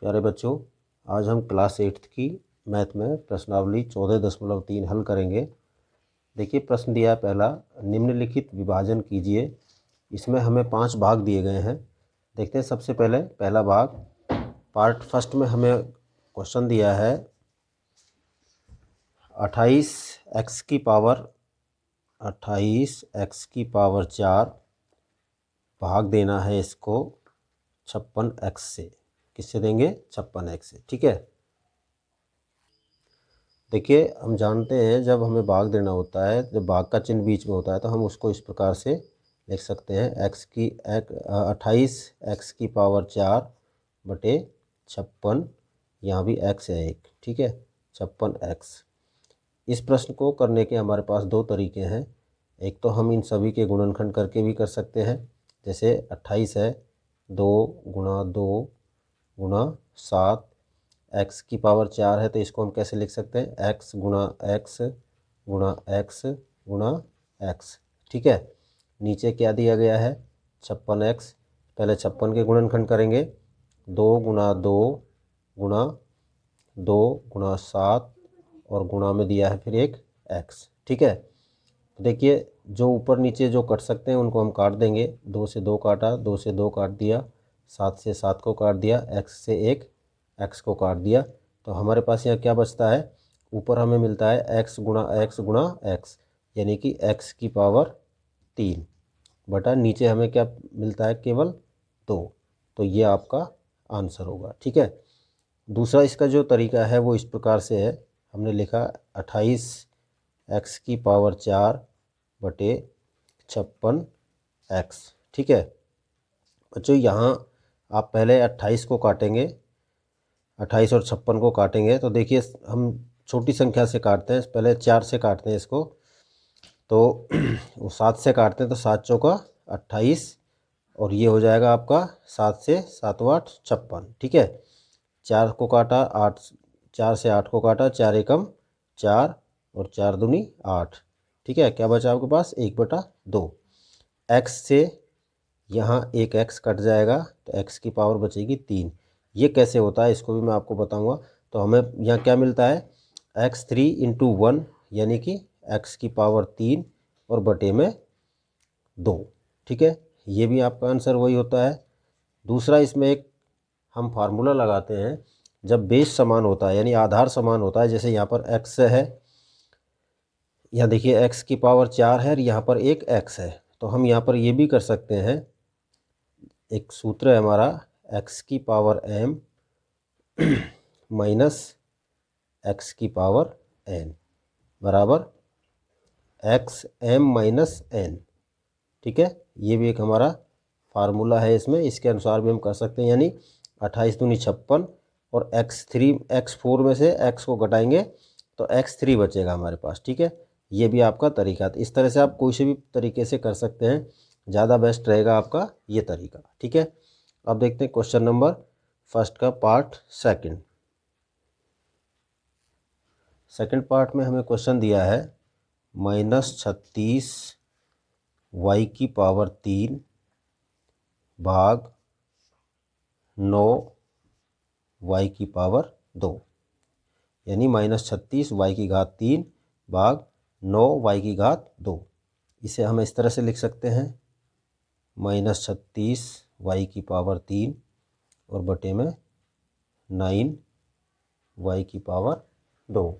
प्यारे बच्चों, आज हम क्लास 8 की मैथ में प्रश्नावली 14.3 हल करेंगे। देखिए, प्रश्न दिया है पहला, निम्नलिखित विभाजन कीजिए। इसमें हमें 5 भाग दिए गए हैं। देखते हैं सबसे पहले पहला भाग। पार्ट फर्स्ट में हमें क्वेश्चन दिया है 28x की पावर 4 भाग देना है इसको 56x से। किससे देंगे? 56x से। ठीक है, देखिए हम जानते हैं जब हमें भाग देना होता है, जब भाग का चिन्ह बीच में होता है तो हम उसको इस प्रकार से लिख सकते हैं 28x की पावर 4 बटे 56। यहाँ भी x है एक। ठीक है, 56x। इस प्रश्न को करने के हमारे पास दो तरीके हैं। एक तो हम इन सभी के गुणनखंड करके भी कर सकते हैं। जैसे 28 है, 2 गुणा 2 गुणा 7, x की पावर 4 है तो इसको हम कैसे लिख सकते हैं? x गुणा x गुणा x गुणा x। ठीक है, नीचे क्या दिया गया है? 56x। पहले 56 के गुणनखंड करेंगे, 2 गुणा 2 गुणा 2 गुणा 7 और गुणा में दिया है फिर एक x। ठीक है, तो देखिए जो ऊपर नीचे जो कट सकते हैं उनको हम काट देंगे। 2 से 2 काटा, 2 से 2 काट दिया, 7 से 7 को काट दिया, x से एक x को काट दिया। तो हमारे पास यहाँ क्या बचता है? ऊपर हमें मिलता है x गुणा x, यानी कि x की पावर 3 बटा नीचे हमें क्या मिलता है? केवल 2। तो ये आपका आंसर होगा। ठीक है, दूसरा इसका जो तरीका है वो इस प्रकार से है। हमने लिखा 28x की पावर 4 बटे 56x। ठीक है बच्चों, यहाँ आप पहले 28 को काटेंगे, 28 और 56 को काटेंगे। तो देखिए हम छोटी संख्या से काटते हैं, पहले 4 से काटते हैं इसको। तो वो 7 से काटते हैं तो 7 चौका 28 और ये हो जाएगा आपका 7 से 7 8 56। ठीक है, 4 को काटा, 8, 4 से 8 को काटा, 4 एकम 4 और 4 दूनी 8। ठीक है, क्या बचा आपके पास? 1/2। x से यहाँ एक x कट जाएगा तो x की पावर बचेगी 3। ये कैसे होता है इसको भी मैं आपको बताऊंगा। तो हमें यहाँ क्या मिलता है? x3 × 1 यानी कि x की पावर 3 और बटे में 2। ठीक है, ये भी आपका आंसर वही होता है। दूसरा इसमें एक हम फार्मूला लगाते हैं, जब बेस समान होता है यानी आधार समान होता है। जैसे यहाँ पर x है, यहाँ देखिए x की पावर 4 है और यहाँ पर एक x है। तो हम यहाँ पर ये भी कर सकते हैं, एक सूत्र है हमारा x की पावर m माइनस x की पावर n बराबर x m माइनस n। ठीक है, ये भी एक हमारा फार्मूला है इसमें, इसके अनुसार भी हम कर सकते हैं। यानी 28 दूनी 56 और x4 में से x को घटाएंगे तो x3 बचेगा हमारे पास। ठीक है, ये भी आपका तरीका है। इस तरह से आप कोई से भी तरीके से कर सकते हैं, ज़्यादा बेस्ट रहेगा आपका ये तरीका। ठीक है, अब देखते हैं क्वेश्चन नंबर फर्स्ट का पार्ट सेकंड पार्ट में हमें क्वेश्चन दिया है -36 y की पावर 3 भाग 9 y की पावर 2, यानी -36 y की घात 3 भाग 9 y की घात 2। इसे हम इस तरह से लिख सकते हैं -36 y की पावर 3 और बटे में 9 y की पावर 2।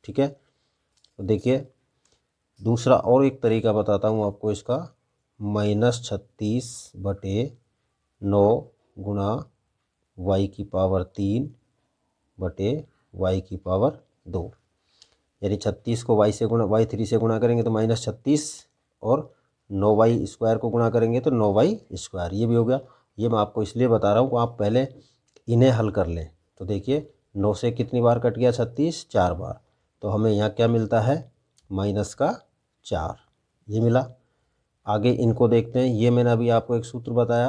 ठीक है, तो देखिए दूसरा और एक तरीका बताता हूँ आपको इसका। -36 बटे 9 गुणा y की पावर 3 बटे y की पावर 2, यानी 36 को y3 से गुणा करेंगे तो -36 और 9y² को गुणा करेंगे तो 9y²। ये भी हो गया। ये मैं आपको इसलिए बता रहा हूँ कि आप पहले इन्हें हल कर लें। तो देखिए 9 से कितनी बार कट गया? 36, 4 बार। तो हमें यहाँ क्या मिलता है? -4 ये मिला। आगे इनको देखते हैं। ये मैंने अभी आपको एक सूत्र बताया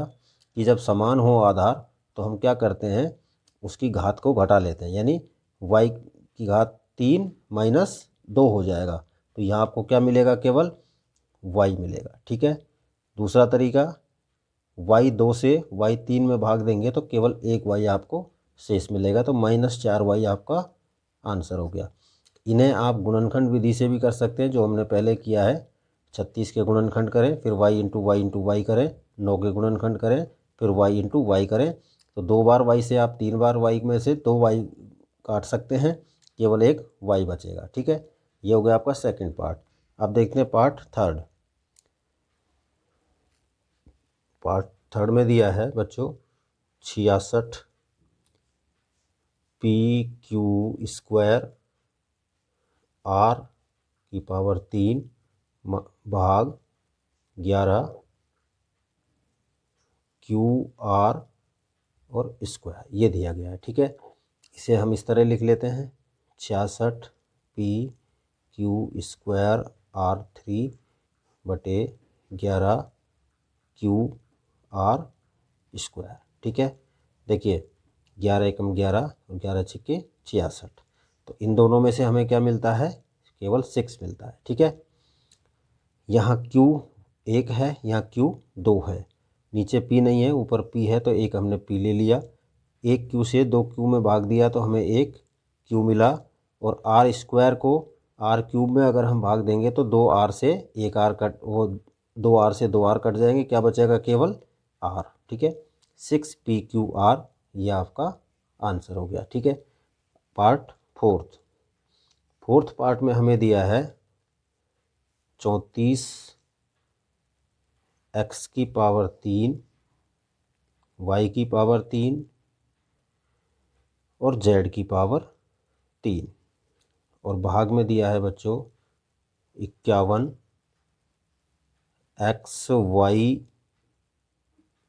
कि जब समान हो आधार तो हम क्या करते हैं? उसकी घात को घटा लेते हैं, यानी y की घात 3 - 2 हो जाएगा। तो यहाँ आपको क्या मिलेगा? केवल y मिलेगा। ठीक है, दूसरा तरीका, y2 से y3 में भाग देंगे तो केवल एक y आपको शेष मिलेगा। तो -4y आपका आंसर हो गया। इन्हें आप गुणनखंड विधि से भी कर सकते हैं, जो हमने पहले किया है। 36 के गुणनखंड करें, फिर y इंटू वाई करें, 9 के गुणनखंड करें, फिर y इंटू वाई करें। तो 2 बार y से आप 3 बार y में से 2 y काट सकते हैं, केवल एक y बचेगा। ठीक है, ये हो गया आपका सेकंड पार्ट। अब देखते हैं पार्ट थर्ड। पार्ट थर्ड में दिया है बच्चों 66 PQ² r³ भाग 11 QR और स्क्वायर, ये दिया गया है। ठीक है, इसे हम इस तरह लिख लेते हैं 66 PQ² r3/11 QR²। ठीक है, देखिए 11 एकम 11 और 11 छिक्के 66। तो इन दोनों में से हमें क्या मिलता है? केवल 6 मिलता है। ठीक है, यहाँ Q 1 है, यहाँ Q 2 है, नीचे P नहीं है, ऊपर P है, तो एक हमने P ले लिया। एक Q से 2 Q में भाग दिया तो हमें एक Q मिला। और r² को r³ में अगर हम भाग देंगे तो 2r से 1r कट, वो 2r से 2r कट जाएंगे, क्या बचेगा? केवल r। ठीक है, 6PQR, ये आपका आंसर हो गया। ठीक है, पार्ट फोर्थ पार्ट में हमें दिया है 34 x³ y³ और z³ और भाग में दिया है बच्चों 51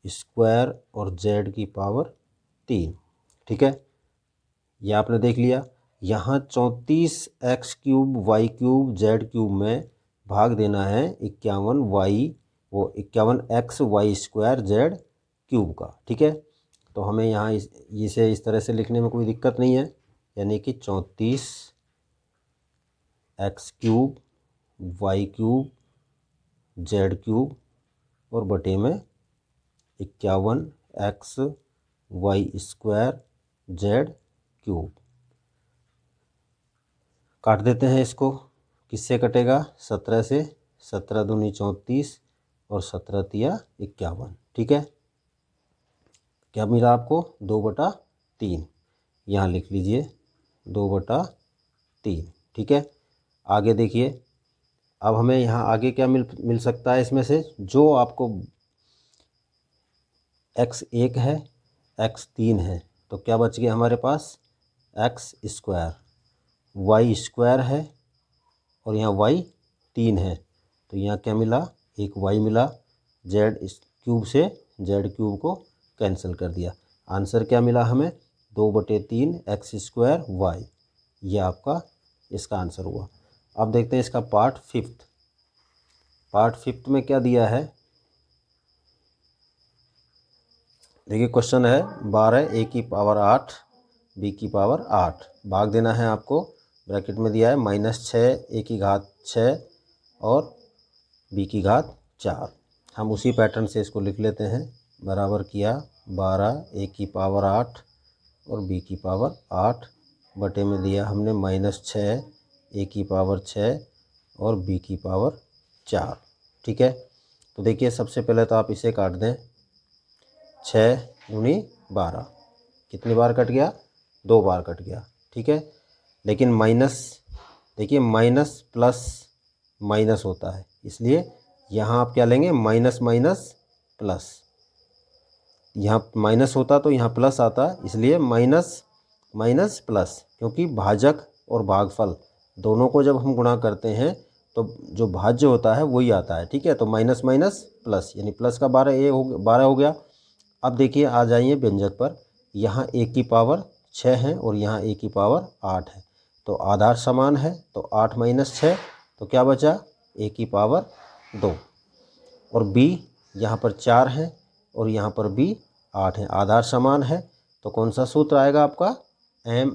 xy² और z³। ठीक है, ये आपने देख लिया। यहाँ 34 x³ y³ z³ में भाग देना है 51 x y² z³ का। ठीक है, तो हमें यहाँ इसे इस तरह से लिखने में कोई दिक्कत नहीं है, यानी कि 34 x³ y³ z³ और बटे में 51 x y² z³ काट देते हैं इसको। किससे कटेगा? 17 से। 17 दूनी 34 और 17 तिया 51। ठीक है, क्या मिला आपको? 2/3। यहाँ लिख लीजिए 2/3। ठीक है, आगे देखिए। अब हमें यहाँ आगे क्या मिल सकता है इसमें से? जो आपको x1 है, x3 है, तो क्या बच गया हमारे पास? x²। y² है और यहाँ y3 है, तो यहाँ क्या मिला? एक y मिला। z³ से z³ को कैंसिल कर दिया। आंसर क्या मिला हमें? 2/3 x² y। ये आपका इसका आंसर हुआ। अब देखते हैं इसका पार्ट फिफ्थ में क्या दिया है। देखिए क्वेश्चन है 12 a⁸ b⁸ भाग देना है आपको। ब्रैकेट में दिया है -6 a�6 ⁶ और b⁴ हम उसी पैटर्न से इसको लिख लेते हैं। बराबर किया 12 a⁸ और b⁸ बटे में दिया हमने -6 a�6 ⁶ और b⁴। ठीक है, तो देखिए सबसे पहले तो आप इसे काट दें। 6 दूनी 12, कितनी बार कट गया? 2 बार कट गया। ठीक है, लेकिन माइनस, देखिए माइनस प्लस माइनस होता है, इसलिए यहाँ आप क्या लेंगे? Minus minus plus. यहाँ माइनस होता तो यहाँ प्लस आता, इसलिए माइनस माइनस प्लस, क्योंकि भाजक और भागफल दोनों को जब हम गुणा करते हैं तो जो भाज्य होता है वही आता है। ठीक है, तो माइनस माइनस प्लस, यानी प्लस का 12 हो गया। अब देखिए आ जाइए व्यंजक पर। यहाँ a⁸ 6 है और यहाँ a⁸ 8 है, तो आधार समान है, तो 8 - 6, तो क्या बचा? a⁸ 2। और b यहाँ पर 4 है और यहाँ पर b 8 है, आधार समान है, तो कौन सा सूत्र आएगा आपका? x⁻m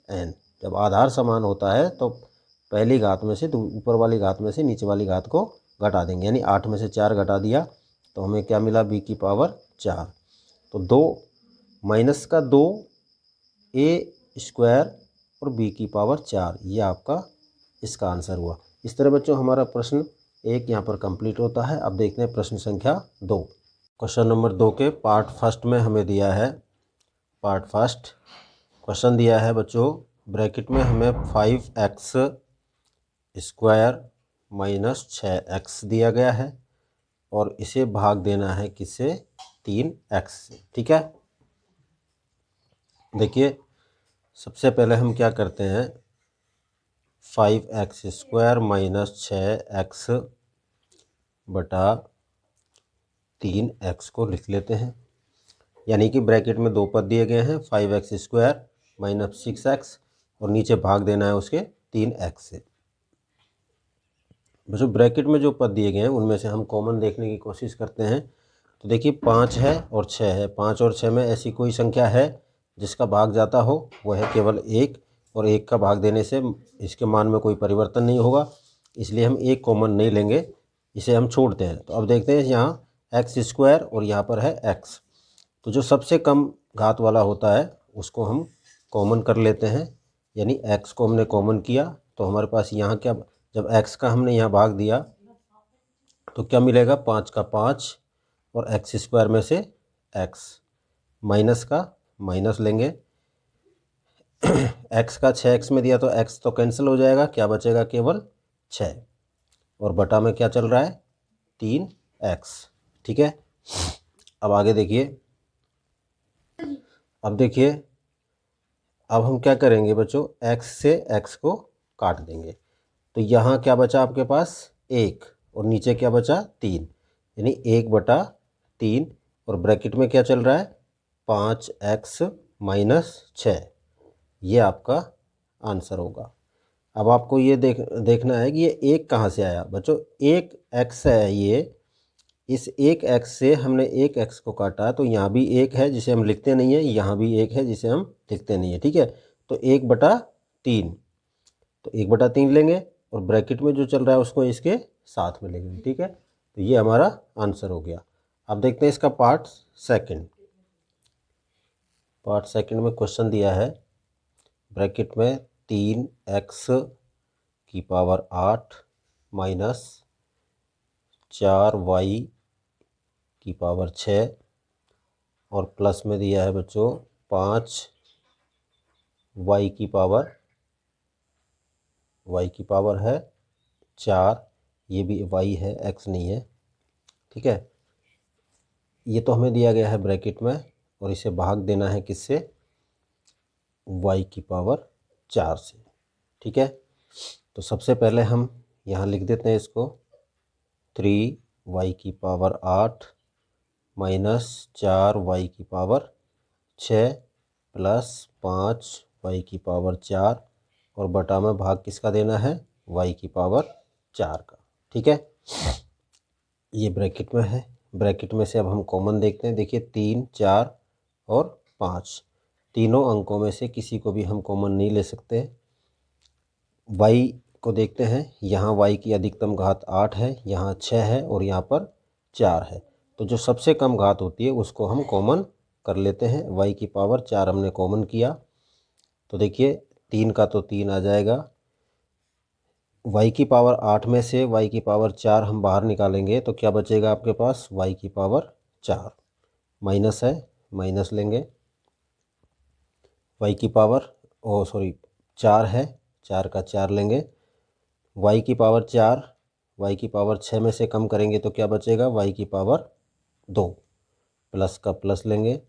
- n। जब आधार समान होता है तो पहली घात में से, ऊपर वाली घात में से नीचे वाली घात को घटा देंगे, यानी 8 में से 4 घटा दिया तो हमें क्या मिला? b⁴ 4। तो 2 माइनस का 2 a स्क्वायर और b की पावर 4, ये आपका इसका आंसर हुआ। इस तरह बच्चों हमारा प्रश्न 1 यहाँ पर कंप्लीट होता है। अब देखते हैं प्रश्न संख्या 2। क्वेश्चन नंबर 2 के पार्ट फर्स्ट में हमें दिया है, पार्ट फर्स्ट क्वेश्चन दिया है बच्चों, ब्रैकेट में हमें 5x स्क्वायर माइनस 6x दिया गया है और इसे भाग देना है किससे, 3x से। ठीक है, देखिए सबसे पहले हम क्या करते हैं, 5x स्क्वायर माइनस 6x बटा 3x को लिख लेते हैं। यानी कि ब्रैकेट में 2 पद दिए गए हैं, 5x स्क्वायर माइनस 6x और नीचे भाग देना है उसके 3x से। बच्चों ब्रैकेट में जो पद दिए गए हैं उनमें से हम कॉमन देखने की कोशिश करते हैं। तो देखिए 5 है और 6 है, 5 और 6 में ऐसी कोई संख्या है जिसका भाग जाता हो, वो है केवल 1, और 1 का भाग देने से इसके मान में कोई परिवर्तन नहीं होगा, इसलिए हम 1 कॉमन नहीं लेंगे, इसे हम छोड़ते हैं। तो अब देखते हैं यहाँ x स्क्वायर और यहाँ पर है x, तो जो सबसे कम घात वाला होता है उसको हम कॉमन कर लेते हैं। यानी x को हमने कॉमन किया तो हमारे पास यहाँ क्या, जब x का हमने यहाँ भाग दिया तो क्या मिलेगा, 5 का 5 और x स्क्वायर में से x, माइनस का माइनस लेंगे x का 6x में दिया तो x तो कैंसिल हो जाएगा, क्या बचेगा, केवल 6, और बटा में क्या चल रहा है, 3x। ठीक है, अब आगे देखिए, अब देखिए अब हम क्या करेंगे बच्चों, x से x को काट देंगे, तो यहाँ क्या बचा आपके पास 1 और नीचे क्या बचा 3, यानी 1/3, और ब्रैकेट में क्या चल रहा है 5x माइनस 6, ये आपका आंसर होगा। अब आपको ये देखना है कि ये 1 कहाँ से आया बच्चों, 1x है ये, इस 1x से हमने 1x को काटा तो यहाँ भी 1 है जिसे हम लिखते नहीं है, यहाँ भी 1 है जिसे हम लिखते नहीं है। ठीक है, तो 1/3, तो 1/3 लेंगे और ब्रैकेट में जो चल रहा है उसको इसके साथ में लेंगे। ठीक है, तो ये हमारा आंसर हो गया। अब देखते हैं इसका पार्ट सेकंड। पार्ट सेकंड में क्वेश्चन दिया है, ब्रैकेट में 3x की पावर 8 माइनस 4y की पावर 6 और प्लस में दिया है बच्चों 5y की पावर है 4, ये भी y है, x नहीं है। ठीक है, ये तो हमें दिया गया है ब्रैकेट में और इसे भाग देना है किससे, y की पावर 4 से। ठीक है, तो सबसे पहले हम यहाँ लिख देते हैं इसको, 3y की पावर 8 माइनस 4y की पावर 6 प्लस 5y की पावर 4 और बटा में भाग किसका देना है, y की पावर 4 का। ठीक है, ये ब्रैकेट में है, ब्रैकेट में से अब हम कॉमन देखते हैं। देखिए 3, 4 और 5, तीनों अंकों में से किसी को भी हम कॉमन नहीं ले सकते। y को देखते हैं, यहाँ y की अधिकतम घात 8 है, यहाँ 6 है और यहाँ पर 4 है, तो जो सबसे कम घात होती है उसको हम कॉमन कर लेते हैं। y की पावर 4 हमने कॉमन किया तो देखिए 3 का तो 3 आ जाएगा, y की पावर 8 में से y की पावर 4 हम बाहर निकालेंगे तो क्या बचेगा आपके पास, y की पावर 4, माइनस है, माइनस लेंगे, y की पावर 4 है, 4 का 4 लेंगे, y की पावर 4 y की पावर 6 में से कम करेंगे तो क्या बचेगा, y की पावर 2, प्लस का प्लस लेंगे,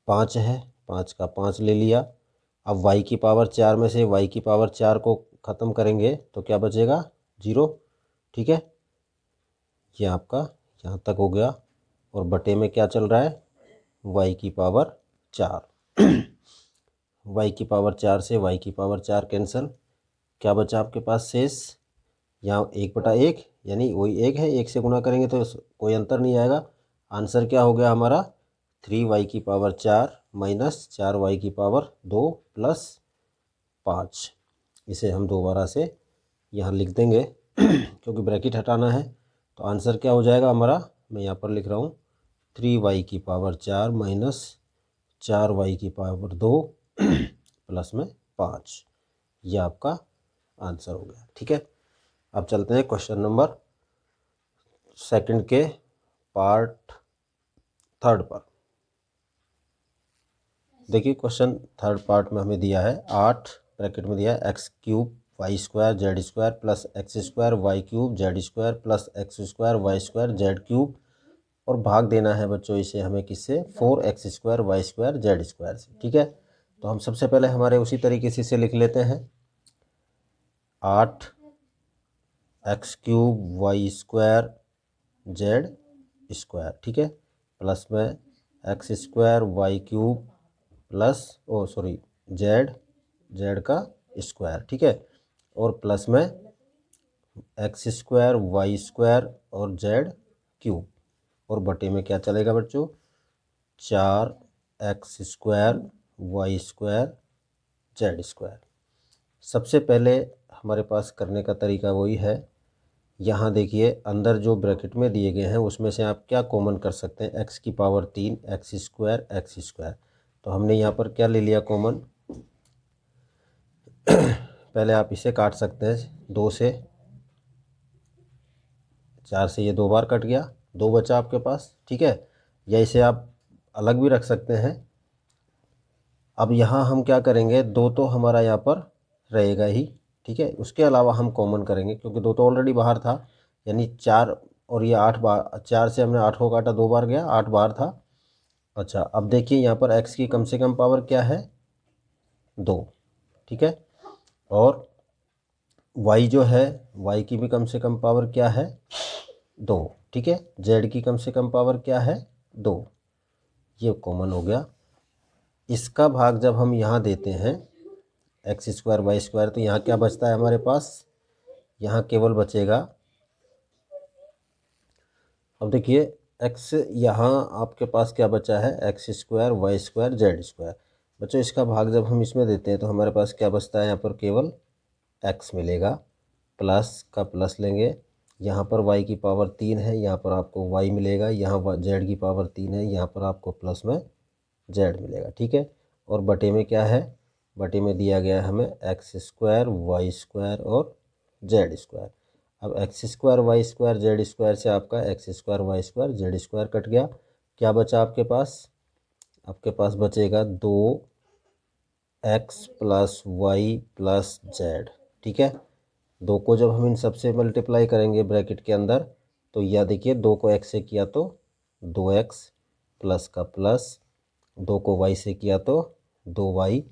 5 है, 5 का 5 ले लिया। अब y की पावर 4 में से y की पावर 4 को ख़त्म करेंगे तो क्या बचेगा, 0। ठीक है, ये आपका यहाँ तक हो गया और बटे में क्या चल रहा है, y की पावर 4 y की पावर 4 से y की पावर 4 कैंसिल, क्या बचा आपके पास शेष, यहाँ 1/1 यानी वही 1 है, 1 से गुना करेंगे तो कोई अंतर नहीं आएगा। आंसर क्या हो गया हमारा, 3y की पावर 4 माइनस 4y की पावर 2 प्लस 5। इसे हम दोबारा से यहाँ लिख देंगे क्योंकि ब्रैकेट हटाना है, तो आंसर क्या हो जाएगा हमारा, मैं यहाँ पर लिख रहा हूँ 3y की पावर 4 माइनस 4y की पावर 2 प्लस में 5। ये आपका आंसर हो गया। ठीक है, अब चलते हैं क्वेश्चन नंबर सेकंड के पार्ट थर्ड पर। देखिए क्वेश्चन थर्ड पार्ट में हमें दिया है 8 ब्रैकेट में दिया है X cube Y square Z square plus X square Y cube Z square plus X square Y square Z cube, और भाग देना है बच्चों इसे हमें किससे, 4x square Y square Z square से। ठीक है, तो हम सबसे पहले हमारे उसी तरीके से इसे लिख लेते हैं 8 x cube Y square Z square, ठीक है, प्लस में x square Y cube plus z का स्क्वायर, ठीक है, और प्लस में एक्स स्क्वायर वाई स्क्वायर और जेड क्यूब, और बटे में क्या चलेगा बच्चों, 4x square Y square Z square. सबसे पहले हमारे पास करने का तरीका वही है, यहाँ देखिए अंदर जो ब्रैकेट में दिए गए हैं उसमें से आप क्या कॉमन कर सकते हैं, x की पावर 3 एक्स स्क्वायर। तो हमने यहाँ पर क्या ले लिया कॉमन, पहले आप इसे काट सकते हैं 2 से, 4 से ये 2 बार कट गया, 2 बचा आपके पास। ठीक है, या इसे आप अलग भी रख सकते हैं। अब यहाँ हम क्या करेंगे, 2 तो हमारा यहाँ पर रहेगा ही, ठीक है, उसके अलावा हम कॉमन करेंगे क्योंकि 2 तो ऑलरेडी बाहर था, यानी 4 और ये 8 बार, 4 से हमने 8 को काटा, 2 बार गया, 8 बार था। अच्छा अब देखिए यहाँ पर x की कम से कम पावर क्या है, 2, ठीक है, और y जो है y की भी कम से कम पावर क्या है, 2, ठीक है, z की कम से कम पावर क्या है, 2, ये कॉमन हो गया। इसका भाग जब हम यहाँ देते हैं एक्स स्क्वायर वाई स्क्वायर, तो यहाँ क्या बचता है हमारे पास, यहाँ केवल बचेगा, अब देखिए x, यहाँ आपके पास क्या बचा है, x square Y square Z square. बच्चों इसका भाग जब हम इसमें देते हैं तो हमारे पास क्या बचता है, यहाँ पर केवल x मिलेगा, प्लस का प्लस लेंगे, यहाँ पर y की पावर 3 है, यहाँ पर आपको y मिलेगा, यहाँ z की पावर 3 है, यहाँ पर आपको प्लस में z मिलेगा। ठीक है, और बटे में क्या है, बटे में दिया गया है हमें एक्स स्क्वायर वाई स्क्वायर और जेड स्क्वायर। अब x square Y square Z square से आपका x square Y square Z square cut गया, क्या बचा आपके पास, आपके पास बचेगा 2x plus Y plus Z. ठीक है, 2 को जब हम इन सबसे मल्टीप्लाई करेंगे ब्रैकेट के अंदर, तो यह देखिए 2 को x से किया तो 2x प्लस का प्लस, 2 को y से किया तो 2y,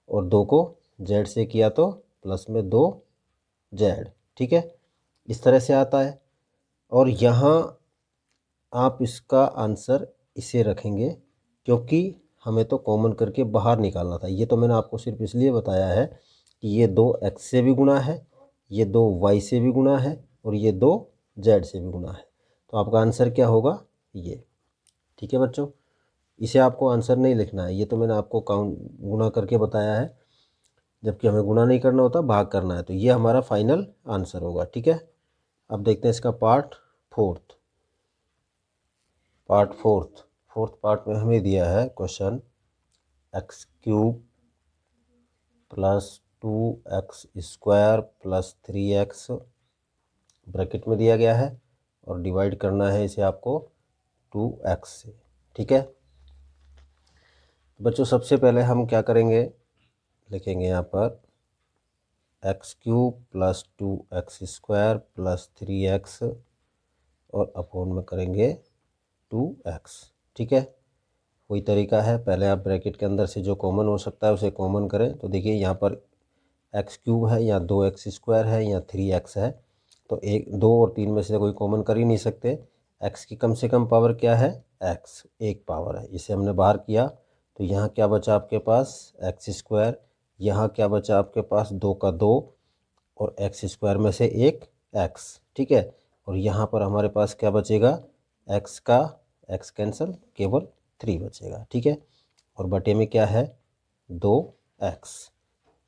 और 2 को z से किया तो प्लस में 2z। ठीक है, इस तरह से आता है, और यहाँ आप इसका आंसर इसे रखेंगे क्योंकि हमें तो कॉमन करके बाहर निकालना था। ये तो मैंने आपको सिर्फ इसलिए बताया है कि ये 2x से भी गुणा है, ये 2y से भी गुणा है, और ये 2z से भी गुणा है, तो आपका आंसर क्या होगा, ये। ठीक है बच्चों, इसे आपको आंसर नहीं लिखना है, ये तो मैंने आपको काउंट गुणा करके बताया है, जबकि हमें गुणा नहीं करना होता, भाग करना है, तो ये हमारा फाइनल आंसर होगा। ठीक है, अब देखते हैं इसका पार्ट फोर्थ पार्ट में हमें दिया है question x cube plus 2x square plus 3x bracket में दिया गया है, और डिवाइड करना है इसे आपको 2x से। ठीक है बच्चों, सबसे पहले हम क्या करेंगे, लिखेंगे यहाँ पर x cube plus 2x square plus 3x, और अपोन में करेंगे 2x। ठीक है, वही तरीका है, पहले आप ब्रैकेट के अंदर से जो कॉमन हो सकता है उसे कॉमन करें। तो देखिए यहाँ पर एक्स क्यूब है, या 2x स्क्वायर है, या 3x है, तो 1 2 और 3 में से कोई कॉमन कर ही नहीं सकते। x की कम से कम पावर क्या है, x एक पावर है, इसे हमने बाहर किया, तो यहाँ क्या बचा आपके पास, एक्स स्क्वायर, यहाँ क्या बचा आपके पास, 2 का 2, और एक्स स्क्वायर में से एक x। ठीक है, और यहाँ पर हमारे पास क्या बचेगा, x का x कैंसिल, केवल 3 बचेगा। ठीक है, और बटे में क्या है, 2x,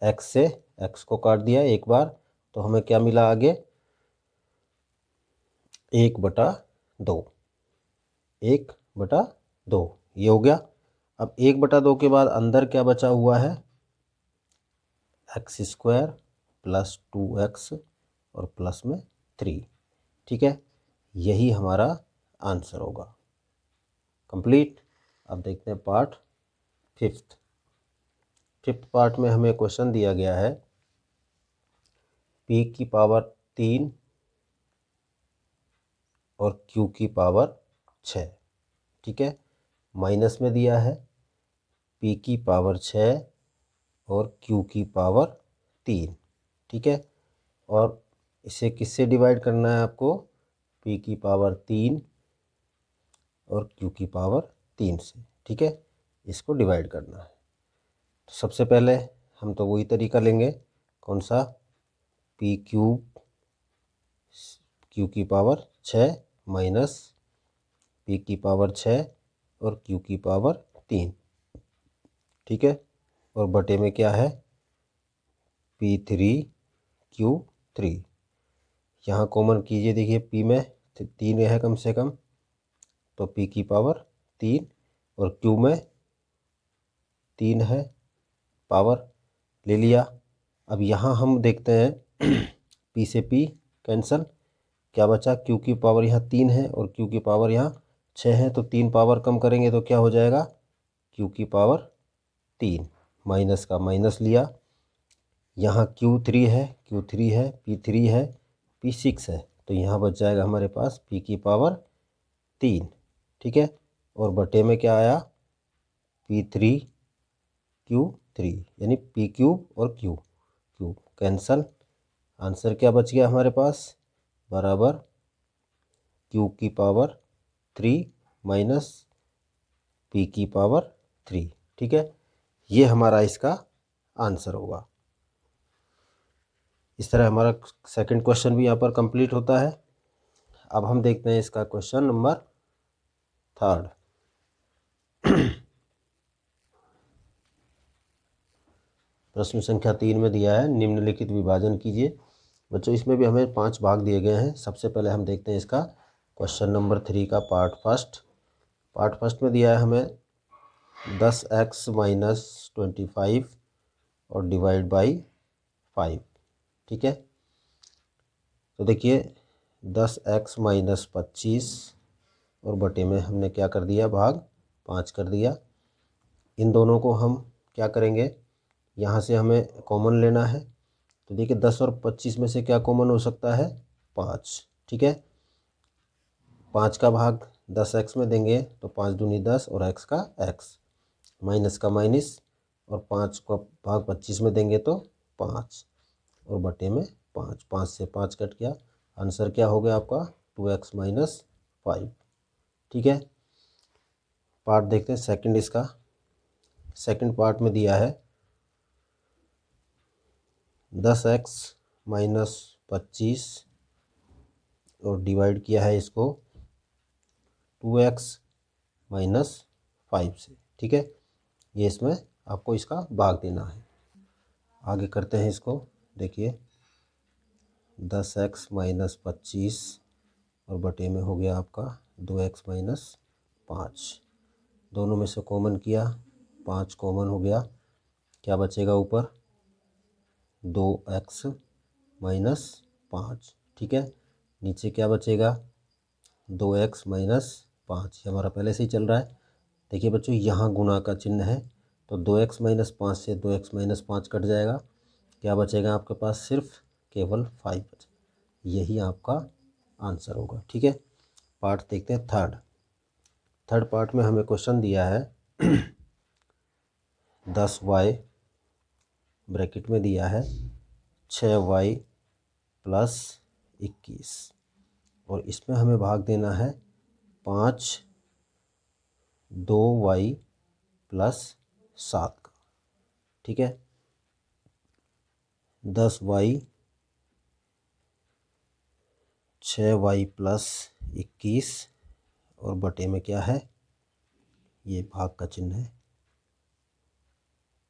x से x को काट दिया एक बार, तो हमें क्या मिला आगे, 1/2, 1/2 1/2 ये हो गया। अब 1/2 के बाद अंदर क्या बचा हुआ है, x² प्लस 2x और प्लस में 3। ठीक है, यही हमारा आंसर होगा। कंप्लीट। अब देखते हैं पार्ट फिफ्थ पार्ट में हमें क्वेश्चन दिया गया है p की पावर 3 और q की पावर 6। ठीक है, माइनस में दिया है p की पावर 6 और q की पावर 3। ठीक है, और इसे किससे डिवाइड करना है आपको, p की पावर 3 और q की पावर 3 से। ठीक है, इसको डिवाइड करना है। तो सबसे पहले हम तो वही तरीका लेंगे, कौन सा, p क्यूब q की पावर 6 माइनस p की पावर 6 और q की पावर 3। ठीक है, और बटे में क्या है, p3 q3। यहाँ कॉमन कीजिए, देखिए p में 3 है कम से कम, तो p की पावर 3 और q में 3 है, पावर ले लिया। अब यहाँ हम देखते हैं p से p कैंसल, क्या बचा, q की पावर यहाँ 3 है और q की पावर यहाँ 6 है, तो 3 पावर कम करेंगे तो क्या हो जाएगा, q की पावर 3, माइनस का माइनस लिया। यहाँ q3 है, p3 है, p6 है, तो यहाँ बच जाएगा हमारे पास p की पावर 3। ठीक है, और बटे में क्या आया, p3 q3, यानी p क्यूब और q क्यूब कैंसल। आंसर क्या बच गया हमारे पास, बराबर q की पावर 3 माइनस p की पावर 3। ठीक है, ये हमारा इसका आंसर होगा। इस तरह हमारा सेकंड क्वेश्चन भी यहाँ पर कंप्लीट होता है। अब हम देखते हैं इसका क्वेश्चन नंबर थर्ड। प्रश्न संख्या 3 में दिया है, निम्नलिखित विभाजन कीजिए। बच्चों, इसमें भी हमें 5 भाग दिए गए हैं। सबसे पहले हम देखते हैं इसका क्वेश्चन नंबर 3 का पार्ट फर्स्ट में दिया है हमें 10x माइनस 25 और डिवाइड बाई 5। ठीक है, तो देखिए 10x माइनस 25 और बटे में हमने क्या कर दिया, भाग 5 कर दिया। इन दोनों को हम क्या करेंगे, यहाँ से हमें कॉमन लेना है। तो देखिए 10 और 25 में से क्या कॉमन हो सकता है, 5। ठीक है, 5 का भाग 10x में देंगे तो 5 दूनी 10 और x का x, माइनस का माइनस, और 5 का भाग 25 में देंगे तो 5 और बटे में 5, 5 से 5 कट गया। आंसर क्या हो गया आपका, 2x माइनस 5। ठीक है, पार्ट देखते हैं सेकंड। इसका सेकंड पार्ट में दिया है 10x माइनस 25 और डिवाइड किया है इसको 2x माइनस 5 से। ठीक है, ये इसमें आपको इसका भाग देना है। आगे करते हैं इसको। देखिए 10x माइनस 25 और बटे में हो गया आपका 2x माइनस 5। दोनों में से कॉमन किया, 5 कॉमन हो गया, क्या बचेगा ऊपर, 2x माइनस 5। ठीक है, नीचे क्या बचेगा, 2x माइनस 5। ये हमारा पहले से ही चल रहा है। देखिए बच्चों, यहाँ गुणा का चिन्ह है, तो 2x माइनस 5 से 2x माइनस 5 कट जाएगा। क्या बचेगा आपके पास, सिर्फ केवल 5 बचे। यही आपका आंसर होगा। ठीक है, पार्ट देखते हैं थर्ड पार्ट में हमें क्वेश्चन दिया है 10y ब्रैकेट में दिया है 6y प्लस 21 और इसमें हमें भाग देना है 5 2y प्लस 7 का। ठीक है, 10y 6y प्लस 21 और बटे में क्या है, ये भाग का चिन्ह है।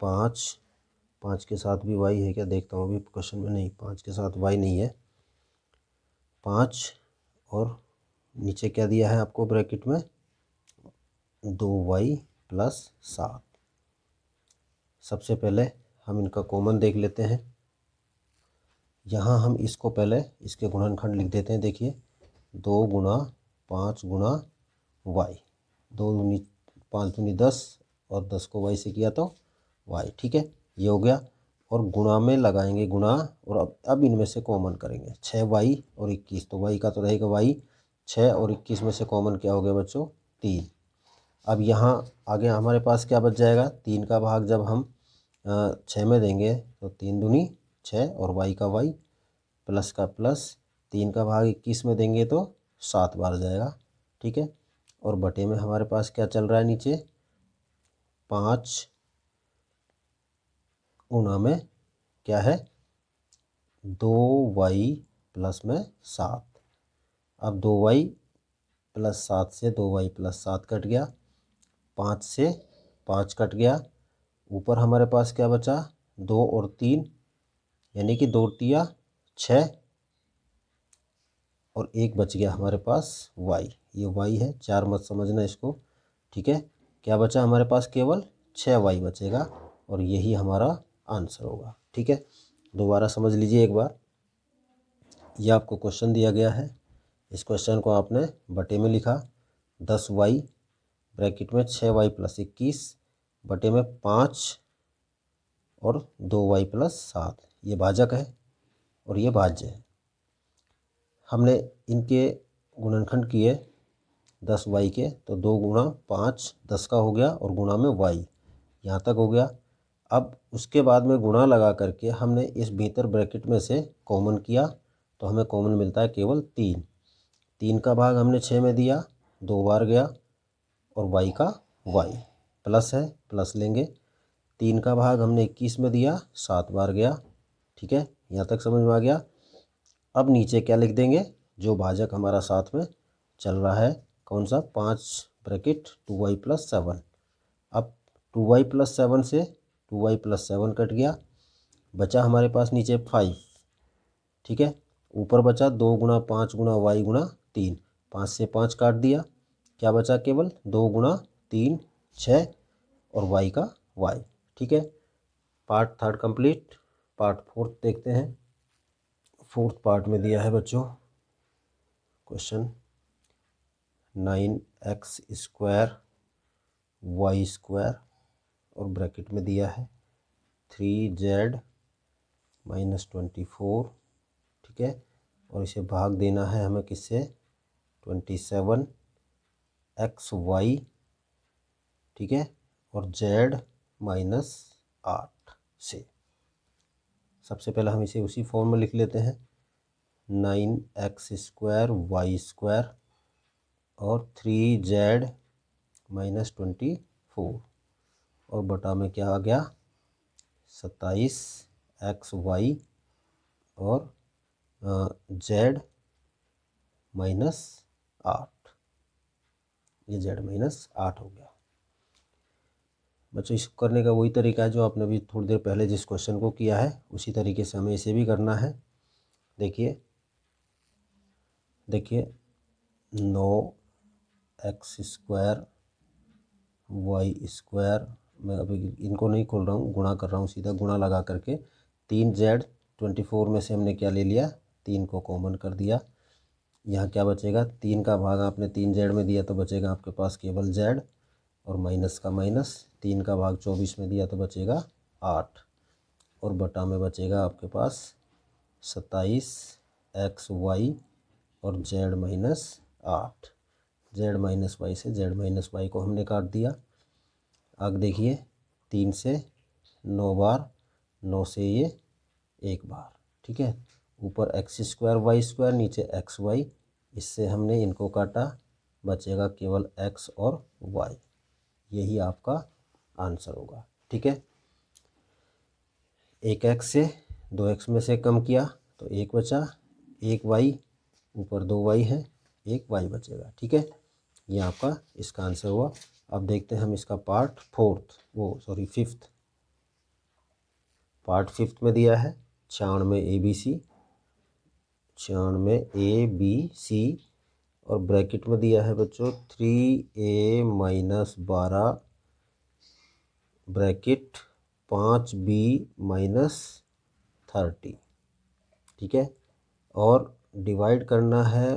5 के साथ भी y है क्या, देखता हूँ अभी क्वेश्चन में, नहीं 5 के साथ y नहीं है। 5 और नीचे क्या दिया है आपको ब्रैकेट में, 2y+7। सबसे पहले हम इनका कॉमन देख लेते हैं। यहाँ हम इसको पहले इसके गुणनखंड लिख देते हैं। देखिए 2 गुणा 5 गुणा y, 2 दूनी 5 दूनी 10 और 10 को y से किया तो y। ठीक है, ये हो गया। और गुणा में लगाएंगे गुणा, और अब इनमें से कॉमन करेंगे 6y और 21, तो y का तो रहेगा y। 6 और 21 में से कॉमन क्या हो गया बच्चों? 3। अब यहाँ आगे हमारे पास क्या बच जाएगा? 3 का भाग जब हम 6 में देंगे तो 3 दूनी 6 और y का y, प्लस का प्लस, 3 का भाग 21 में देंगे तो 7 बार जाएगा। ठीक है, और बटे में हमारे पास क्या चल रहा है नीचे? 5 गुना में क्या है? 2y+7। अब 2y+7 से 2y+7 कट गया, 5 से 5 कट गया, ऊपर हमारे पास क्या बचा? 2 और 3, यानी कि 2 तिया 6 और 1 बच गया हमारे पास y। ये y है, 4 मत समझना इसको। ठीक है, क्या बचा हमारे पास? केवल 6y बचेगा और यही हमारा आंसर होगा। ठीक है, दोबारा समझ लीजिए एक बार। ये आपको क्वेश्चन दिया गया है, इस क्वेश्चन को आपने बटे में लिखा 10y ब्रैकेट में 6y+21 बटे में 5 और 2y+7। ये भाजक है और ये भाज्य है। हमने इनके गुणनखंड किए 10y के, तो 2 गुणा 5 10 का हो गया और गुणा में y, यहाँ तक हो गया। अब उसके बाद में गुणा लगा करके हमने इस भीतर ब्रैकेट में से कॉमन किया, तो हमें कॉमन मिलता है केवल 3। 3 का भाग हमने 6 में दिया, 2 बार गया, और y का y, प्लस है प्लस लेंगे। 3 का भाग हमने 21 में दिया, 7 बार गया। ठीक है, यहाँ तक समझ में आ गया। अब नीचे क्या लिख देंगे? जो भाजक हमारा साथ में चल रहा है, कौन सा? 5 ब्रैकेट 2y+7। अब 2y+7 से 2y+7 कट गया, बचा हमारे पास नीचे 5। ठीक है, ऊपर बचा 2 गुणा 5 गुणा y गुणा 3, 5 से 5 काट दिया, क्या बचा? केवल 2 गुणा 3 6 और y का y। ठीक है, part third complete. Part fourth देखते हैं। फोर्थ पार्ट में दिया है बच्चों क्वेश्चन 9x² y² और ब्रैकेट में दिया है 3z-24। ठीक है, और इसे भाग देना है हमें किससे? 27xy। ठीक है, और z-8 से। सबसे पहले हम इसे उसी फॉर्म में लिख लेते हैं, 9x² y² और 3z-24, और बटा में क्या आ गया? 27xy और z-8। ये z-8 हो गया। बच्चों इसको करने का वही तरीका है जो आपने अभी थोड़ी देर पहले जिस क्वेश्चन को किया है, उसी तरीके से हमें इसे भी करना है। देखिए 9x² y², मैं अभी इनको नहीं खोल रहा हूँ, गुणा कर रहा हूँ, सीधा गुणा लगा करके 3z-24 में से हमने क्या ले लिया? 3 को कॉमन कर दिया। यहाँ क्या बचेगा? 3 का भाग आपने 3z में दिया तो बचेगा आपके पास केवल z, और माइनस का माइनस, 3 का भाग 24 में दिया तो बचेगा 8, और बटा में बचेगा आपके पास 27xy और z-8। z-y से z-y को हमने काट दिया। आगे देखिए 3 से 9 बार, 9 से ये 1 बार। ठीक है, ऊपर x² y², नीचे xy, इससे हमने इनको काटा, बचेगा केवल x और y। यही आपका आंसर होगा। ठीक है, 1x से 2x में से कम किया तो 1 बचा, 1y, ऊपर 2y है, 1y बचेगा। ठीक है, ये आपका इसका आंसर हुआ। अब देखते हैं हम इसका पार्ट फिफ्थ। पार्ट फिफ्थ में दिया है 96 ABC और ब्रैकेट में दिया है बच्चों 3a minus 12 bracket 5b minus 30, ठीक है। और डिवाइड करना है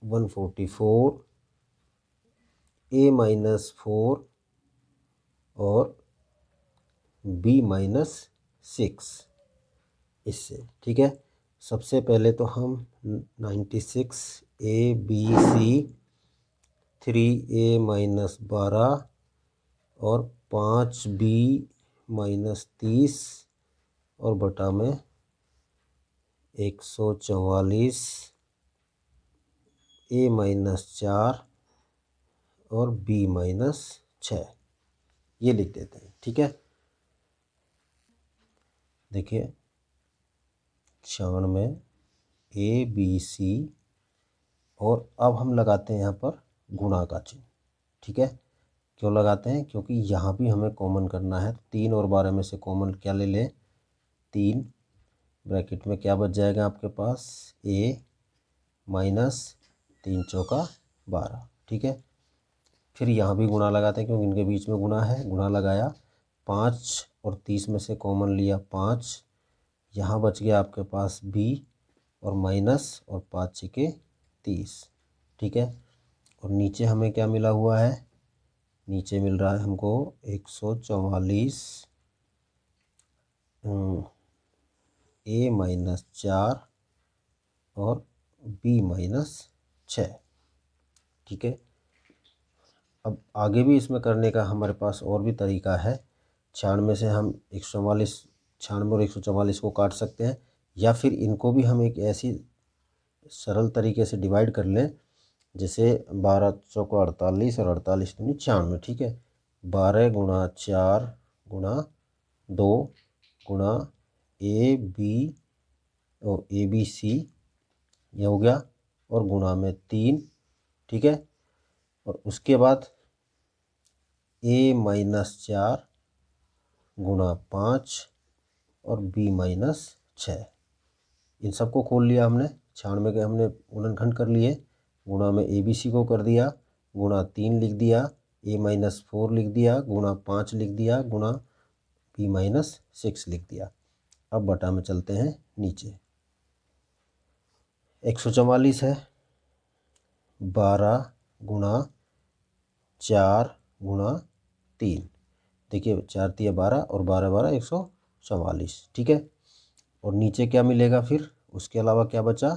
144 a माइनस 4 और b माइनस 6 इससे, ठीक है। सबसे पहले तो हम 96 ABC 3a माइनस 12 और 5b माइनस 30 और बटा में 144 a माइनस 4 और b माइनस 6 ये लिख देते हैं, ठीक है। देखिए 96 ABC और अब हम लगाते हैं यहाँ पर गुणा का चिन्ह, ठीक है। क्यों लगाते हैं? क्योंकि यहाँ भी हमें कॉमन करना है। 3 और 12 में से कॉमन क्या ले लें? 3। ब्रैकेट में क्या बच जाएगा आपके पास? a माइनस 3 चौका 12, ठीक है। फिर यहाँ भी गुणा लगाते हैं क्योंकि इनके बीच में गुणा है। गुणा लगाया, 5 और 30 में से कॉमन लिया 5, यहाँ बच गया आपके पास b और माइनस और 5 छके 30, ठीक है। और नीचे हमें क्या मिला हुआ है? नीचे मिल रहा है हमको 144 a माइनस 4 और b माइनस 6, ठीक है। अब आगे भी इसमें करने का हमारे पास और भी तरीका है। 96 से हम 144, 96 और 144 को काट सकते हैं, या फिर इनको भी हम एक ऐसी सरल तरीके से डिवाइड कर लें, जैसे 12 चौका 48 और 48 दूनी 96, ठीक है। 12 गुणा 4 गुणा 2 गुणा AB और ABC ये हो गया, और गुणा में 3, ठीक है। और उसके बाद a माइनस 4 गुणा 5 और b माइनस 6, इन सबको खोल लिया हमने। 96 के हमने गुणनखंड कर लिए, गुणा में ABC को कर दिया, गुणा 3 लिख दिया, a माइनस 4 लिख दिया, गुणा 5 लिख दिया, गुणा b माइनस 6 लिख दिया। अब बटा में चलते हैं नीचे। 144 है, 12 गुणा 4 गुणा 3, देखिए 4 तिया 12 और 12 12 144, ठीक है। और नीचे क्या मिलेगा फिर? उसके अलावा क्या बचा?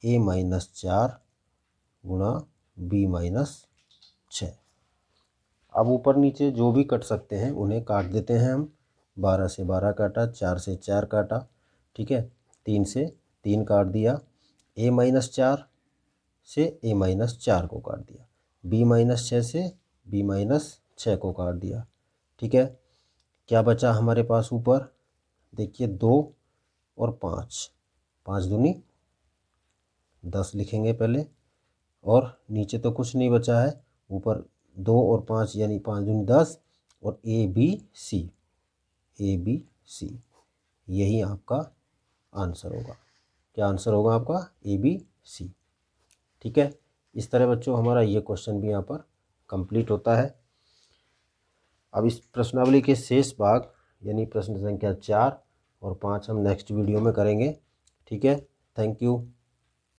a माइनस 4 गुणा b माइनस 6। अब ऊपर नीचे जो भी कट सकते हैं उन्हें काट देते हैं हम। 12 से 12 काटा, 4 से 4 काटा, ठीक है। 3 से 3 काट दिया, a माइनस 4 से a माइनस 4 को काट दिया, b माइनस 6 से b माइनस 6 को काट दिया, ठीक है। क्या बचा हमारे पास ऊपर? देखिए 2 और 5, 5 दूनी 10 लिखेंगे पहले, और नीचे तो कुछ नहीं बचा है। ऊपर 2 और 5 यानी 5 दूनी 10 और ABC, ABC यही आपका आंसर होगा। क्या आंसर होगा आपका? ABC, ठीक है। इस तरह बच्चों हमारा ये क्वेश्चन भी यहाँ पर कंप्लीट होता है। अब इस प्रश्नावली के शेष भाग यानी प्रश्न संख्या 4 और 5 हम नेक्स्ट वीडियो में करेंगे, ठीक है। Thank you.